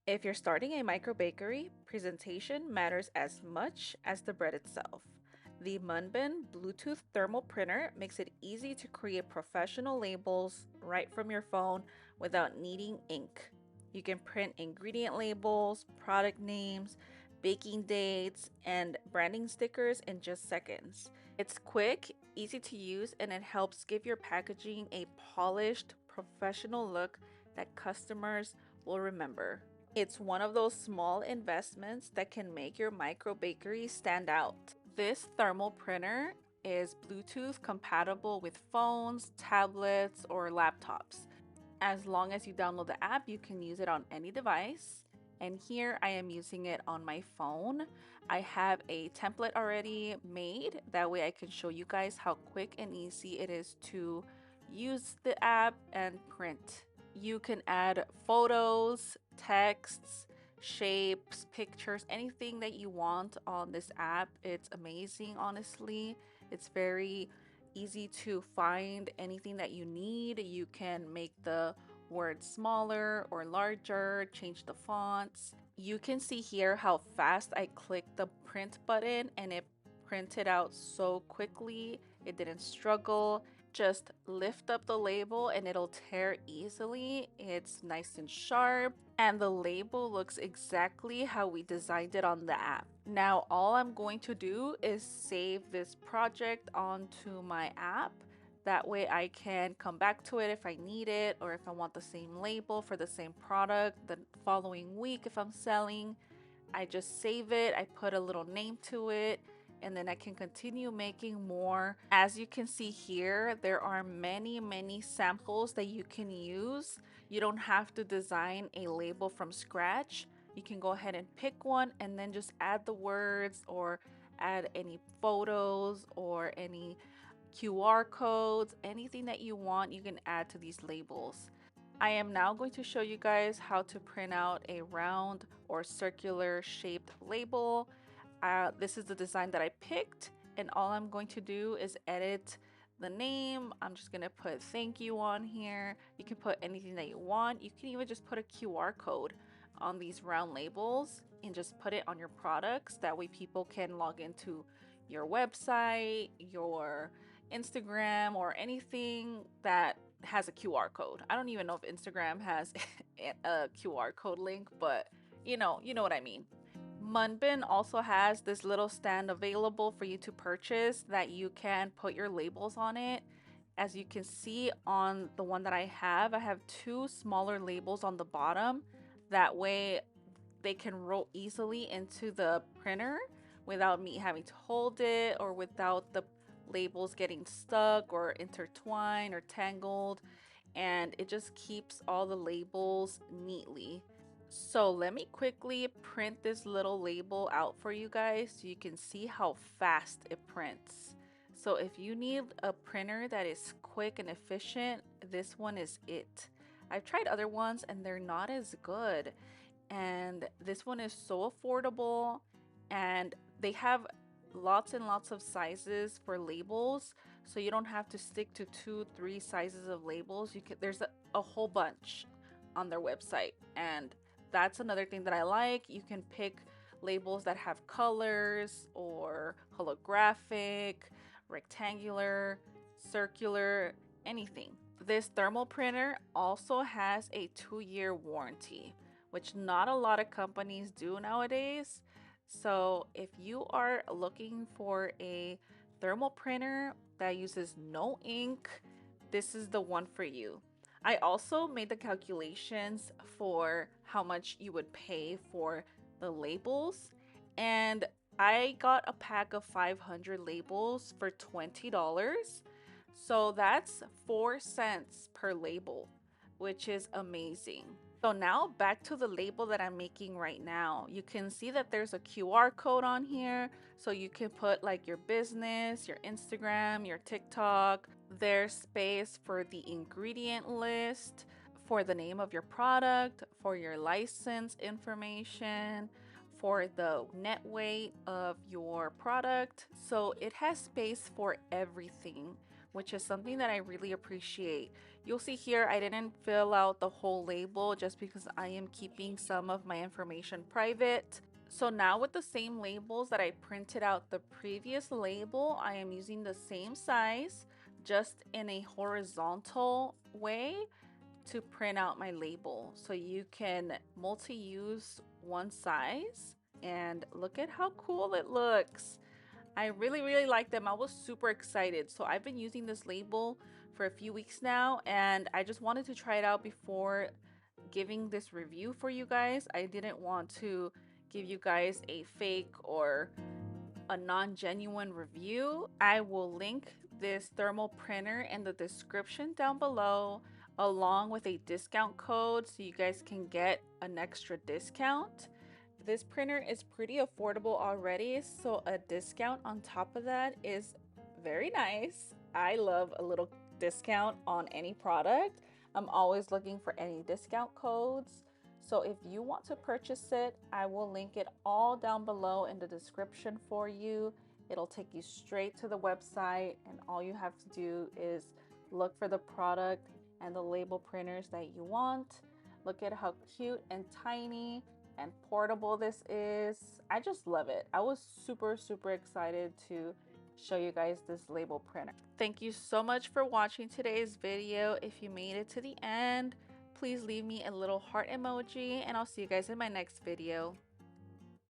If you're starting a micro bakery, presentation matters as much as the bread itself. The Munbyn Bluetooth Thermal Printer makes it easy to create professional labels right from your phone without needing ink. You can print ingredient labels, product names, baking dates, and branding stickers in just seconds. It's quick, easy to use, and it helps give your packaging a polished, professional look that customers will remember. It's one of those small investments that can make your micro bakery stand out. This thermal printer is Bluetooth compatible with phones, tablets, or laptops. As long as you download the app, you can use it on any device. And here I am using it on my phone. I have a template already made. That way I can show you guys how quick and easy it is to use the app and print. You can add photos, texts, shapes, pictures, anything that you want on this app. It's amazing, honestly. It's very easy to find anything that you need. You can make the words smaller or larger, change the fonts. You can see here how fast I clicked the print button and it printed out so quickly. It didn't struggle. Just lift up the label and it'll tear easily. It's nice and sharp, and the label looks exactly how we designed it on the app. Now all I'm going to do is save this project onto my app. That way I can come back to it if I need it, or if I want the same label for the same product the following week if I'm selling. I just save it, I put a little name to it, and then I can continue making more. As you can see here, there are many samples that you can use. You don't have to design a label from scratch. You can go ahead and pick one and then just add the words or add any photos or any QR codes, anything that you want, you can add to these labels. I am now going to show you guys how to print out a round or circular shaped label. This is the design that I picked, and all I'm going to do is edit the name. I'm just going to put thank you on here. You can put anything that you want. You can even just put a QR code on these round labels and just put it on your products. That way people can log into your website, your Instagram, or anything that has a QR code. I don't even know if Instagram has a QR code link, but you know what I mean. Munbyn also has this little stand available for you to purchase that you can put your labels on it. As you can see on the one that I have two smaller labels on the bottom. That way they can roll easily into the printer without me having to hold it, or without the labels getting stuck or intertwined or tangled, and it just keeps all the labels neatly. So let me quickly print this little label out for you guys so you can see how fast it prints. So if you need a printer that is quick and efficient, this one is it. I've tried other ones and they're not as good, and this one is so affordable, and they have lots and lots of sizes for labels, so you don't have to stick to 2 3 sizes of labels. You can There's a whole bunch on their website, and that's another thing that I like. You can pick labels that have colors or holographic, rectangular, circular, anything. This thermal printer also has a 2-year warranty, which not a lot of companies do nowadays. So if you are looking for a thermal printer that uses no ink, this is the one for you. I also made the calculations for how much you would pay for the labels, and I got a pack of 500 labels for $20. So that's 4 cents per label, which is amazing. So now back to the label that I'm making right now. You can see that there's a QR code on here, so you can put like your business, your Instagram, your TikTok. There's space for the ingredient list, for the name of your product, for your license information, for the net weight of your product. So it has space for everything. which is something that I really appreciate. You'll see here I didn't fill out the whole label just because I am keeping some of my information private. So now with the same labels that I printed out the previous label, I am using the same size, just in a horizontal way to print out my label. So you can multi-use one size, and look at how cool it looks. I really like them. I was super excited. So I've been using this label for a few weeks now, and I just wanted to try it out before giving this review for you guys. I didn't want to give you guys a fake or a non-genuine review. I will link this thermal printer in the description down below, along with a discount code so you guys can get an extra discount. This printer is pretty affordable already, so a discount on top of that is very nice. I love a little discount on any product. I'm always looking for any discount codes. So if you want to purchase it, I will link it all down below in the description for you. It'll take you straight to the website, and all you have to do is look for the product and the label printers that you want. Look at how cute and tiny and portable this is. I just love it. I was super excited to show you guys this label printer. Thank you so much for watching today's video. If you made it to the end, please leave me a little heart emoji, and I'll see you guys in my next video.